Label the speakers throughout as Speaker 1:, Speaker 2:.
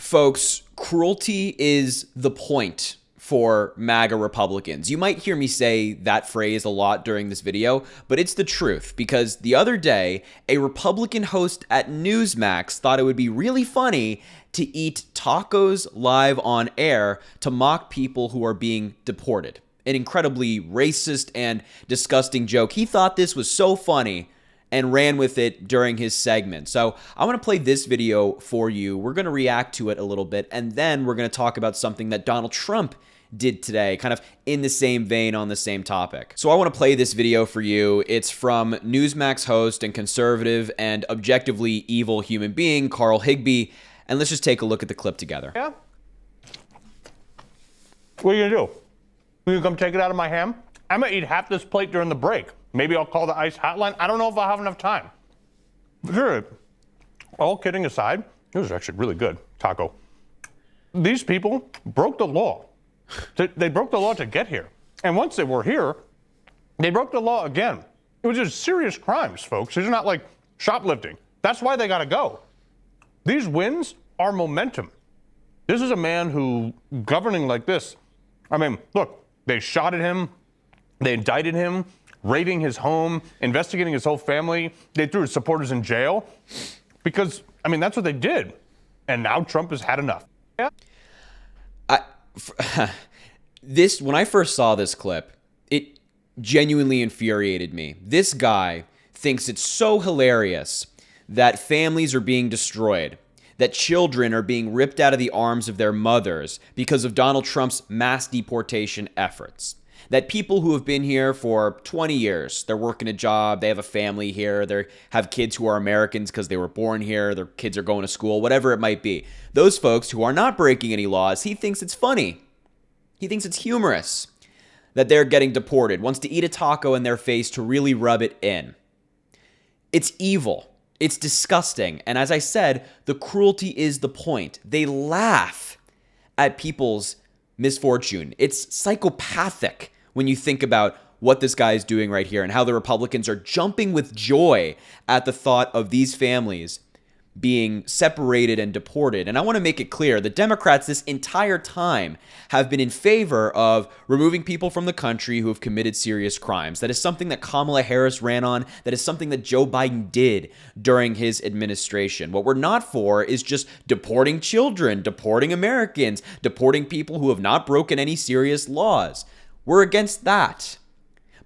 Speaker 1: Folks, cruelty is the point for MAGA Republicans. You might hear me say that phrase a lot during this video, but it's the truth, because the other day, a Republican host at Newsmax thought it would be really funny to eat tacos live on air to mock people who are being deported. An incredibly racist and disgusting joke. He thought this was so funny and ran with it during his segment. So I want to play this video for you. We're going to react to it a little bit, and then we're going to talk about something that Donald Trump did today, kind of in the same vein on the same topic. So I want to play this video for you. It's from Newsmax host and conservative and objectively evil human being, Carl Higbie, and let's just take a look at the clip together.
Speaker 2: Yeah? What are you going to do? You gonna come take it out of my ham? I'm going to eat half this plate during the break. Maybe I'll call the ICE hotline. I don't know if I'll have enough time. Sure. All kidding aside, it was actually really good taco. These people broke the law. They broke the law to get here. And once they were here, they broke the law again. It was just serious crimes, folks. These are not like shoplifting. That's why they got to go. These wins are momentum. This is a man who, governing like this, I mean, look, they shot at him, they indicted him, raiding his home, investigating his whole family. They threw his supporters in jail because, I mean, that's what they did. And now Trump has had enough. Yeah.
Speaker 1: When I first saw this clip, it genuinely infuriated me. This guy thinks it's so hilarious that families are being destroyed, that children are being ripped out of the arms of their mothers because of Donald Trump's mass deportation efforts. That people who have been here for 20 years, they're working a job, they have a family here, they have kids who are Americans because they were born here, their kids are going to school, whatever it might be. Those folks who are not breaking any laws, he thinks it's funny. He thinks it's humorous that they're getting deported, wants to eat a taco in their face to really rub it in. It's evil. It's disgusting. And as I said, the cruelty is the point. They laugh at people's misfortune. It's psychopathic when you think about what this guy is doing right here and how the Republicans are jumping with joy at the thought of these families being separated and deported. And I want to make it clear, the Democrats this entire time have been in favor of removing people from the country who have committed serious crimes. That is something that Kamala Harris ran on. That is something that Joe Biden did during his administration. What we're not for is just deporting children, deporting Americans, deporting people who have not broken any serious laws. We're against that.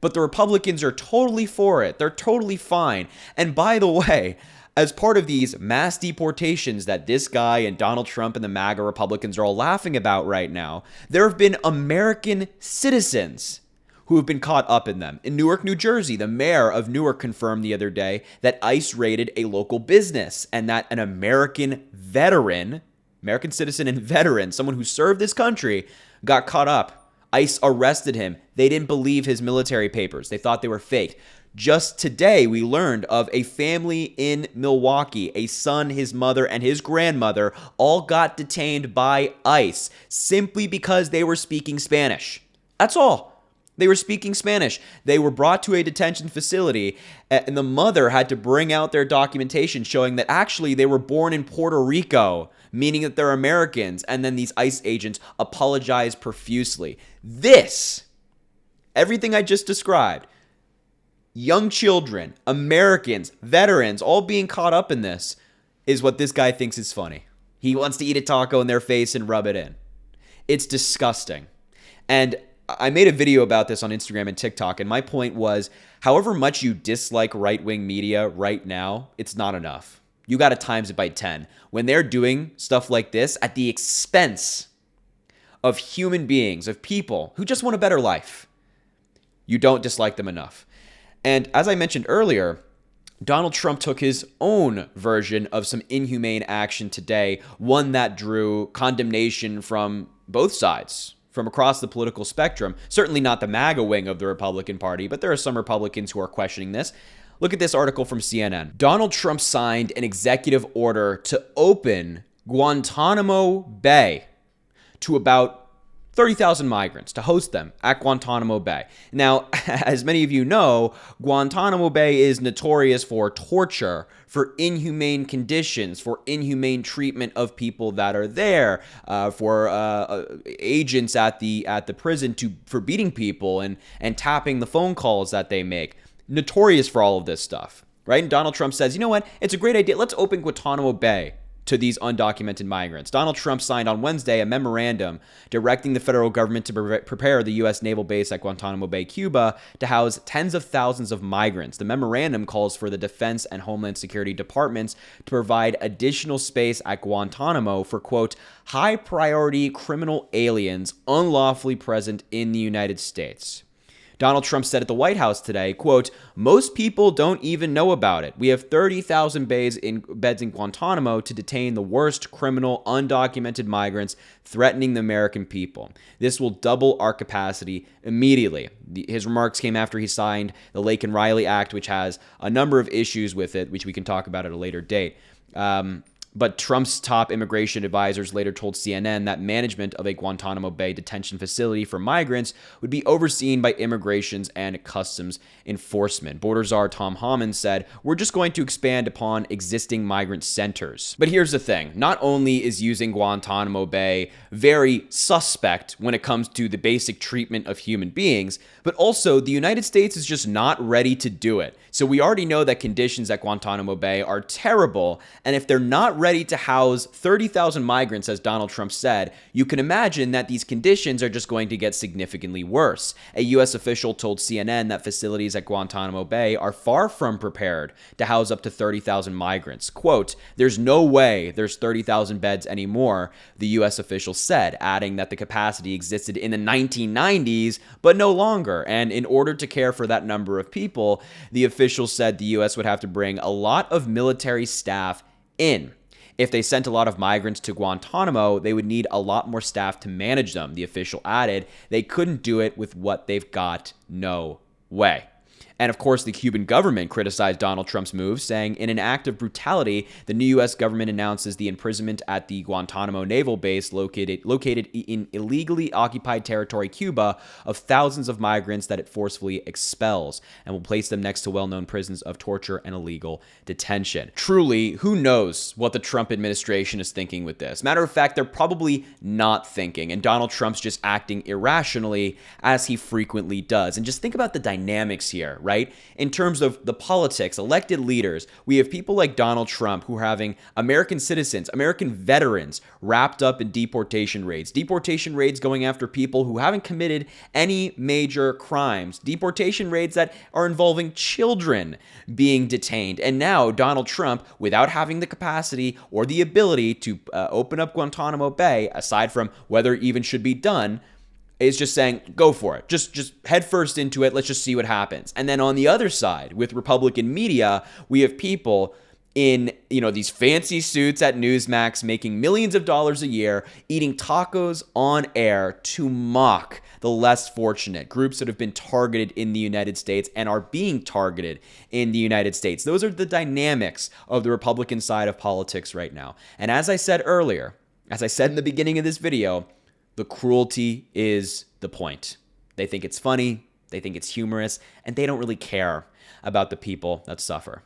Speaker 1: But the Republicans are totally for it. They're totally fine. And by the way, as part of these mass deportations that this guy and Donald Trump and the MAGA Republicans are all laughing about right now, there have been American citizens who have been caught up in them. In Newark, New Jersey, the mayor of Newark confirmed the other day that ICE raided a local business and that an American veteran, American citizen and veteran, someone who served this country, got caught up. ICE arrested him. They didn't believe his military papers. They thought they were fake. Just today, we learned of a family in Milwaukee, a son, his mother, and his grandmother all got detained by ICE simply because they were speaking Spanish. That's all. They were speaking Spanish. They were brought to a detention facility, and the mother had to bring out their documentation showing that actually they were born in Puerto Rico, meaning that they're Americans, and then these ICE agents apologized profusely. This, everything I just described, young children, Americans, veterans, all being caught up in this is what this guy thinks is funny. He wants to eat a taco in their face and rub it in. It's disgusting. And I made a video about this on Instagram and TikTok, and my point was, however much you dislike right-wing media right now, it's not enough. You got to times it by 10. When they're doing stuff like this at the expense of human beings, of people who just want a better life, you don't dislike them enough. And as I mentioned earlier, Donald Trump took his own version of some inhumane action today, one that drew condemnation from both sides, from across the political spectrum. Certainly not the MAGA wing of the Republican Party, but there are some Republicans who are questioning this. Look at this article from CNN. Donald Trump signed an executive order to open Guantanamo Bay to about 30,000 migrants to host them at Guantanamo Bay. Now, as many of you know, Guantanamo Bay is notorious for torture, for inhumane conditions, for inhumane treatment of people that are there, for agents at the prison for beating people and tapping the phone calls that they make. Notorious for all of this stuff, right? And Donald Trump says, you know what? It's a great idea. Let's open Guantanamo Bay to these undocumented migrants. Donald Trump signed on Wednesday a memorandum directing the federal government to prepare the U.S. naval base at Guantanamo Bay, Cuba, to house tens of thousands of migrants. The memorandum calls for the Defense and Homeland Security departments to provide additional space at Guantanamo for, quote, high-priority criminal aliens unlawfully present in the United States. Donald Trump said at the White House today, quote, most people don't even know about it. We have 30,000 beds in Guantanamo to detain the worst criminal undocumented migrants threatening the American people. This will double our capacity immediately. His remarks came after he signed the Laken Riley Act, which has a number of issues with it, which we can talk about at a later date. But Trump's top immigration advisors later told CNN that management of a Guantanamo Bay detention facility for migrants would be overseen by Immigrations and Customs Enforcement. Border czar Tom Homan said, we're just going to expand upon existing migrant centers. But here's the thing. Not only is using Guantanamo Bay very suspect when it comes to the basic treatment of human beings, but also the United States is just not ready to do it. So we already know that conditions at Guantanamo Bay are terrible, and if they're not ready to house 30,000 migrants, as Donald Trump said, you can imagine that these conditions are just going to get significantly worse. A U.S. official told CNN that facilities at Guantanamo Bay are far from prepared to house up to 30,000 migrants. Quote, there's no way there's 30,000 beds anymore, the U.S. official said, adding that the capacity existed in the 1990s, but no longer. And in order to care for that number of people, the official said the U.S. would have to bring a lot of military staff in. If they sent a lot of migrants to Guantanamo, they would need a lot more staff to manage them, the official added. They couldn't do it with what they've got. No way. And of course, the Cuban government criticized Donald Trump's move, saying, in an act of brutality, the new U.S. government announces the imprisonment at the Guantanamo naval base located in illegally occupied territory, Cuba, of thousands of migrants that it forcefully expels and will place them next to well-known prisons of torture and illegal detention. Truly, who knows what the Trump administration is thinking with this? Matter of fact, they're probably not thinking, and Donald Trump's just acting irrationally, as he frequently does. And just think about the dynamics here, right? In terms of the politics, elected leaders, we have people like Donald Trump who are having American citizens, American veterans wrapped up in deportation raids going after people who haven't committed any major crimes, deportation raids that are involving children being detained. And now Donald Trump, without having the capacity or the ability to open up Guantanamo Bay, aside from whether it even should be done, is just saying, go for it. Just head first into it. Let's just see what happens. And then on the other side, with Republican media, we have people in, these fancy suits at Newsmax making millions of dollars a year, eating tacos on air to mock the less fortunate, groups that have been targeted in the United States and are being targeted in the United States. Those are the dynamics of the Republican side of politics right now. And as I said earlier, as I said in the beginning of this video, the cruelty is the point. They think it's funny, they think it's humorous, and they don't really care about the people that suffer.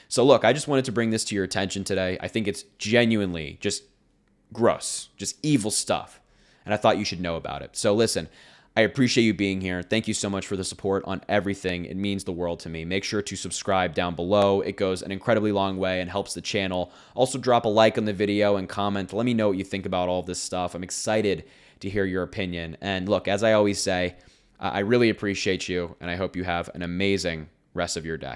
Speaker 1: So look, I just wanted to bring this to your attention today. I think it's genuinely just gross, just evil stuff, and I thought you should know about it. So listen, I appreciate you being here. Thank you so much for the support on everything. It means the world to me. Make sure to subscribe down below. It goes an incredibly long way and helps the channel. Also drop a like on the video and comment. Let me know what you think about all this stuff. I'm excited to hear your opinion. And look, as I always say, I really appreciate you, and I hope you have an amazing rest of your day.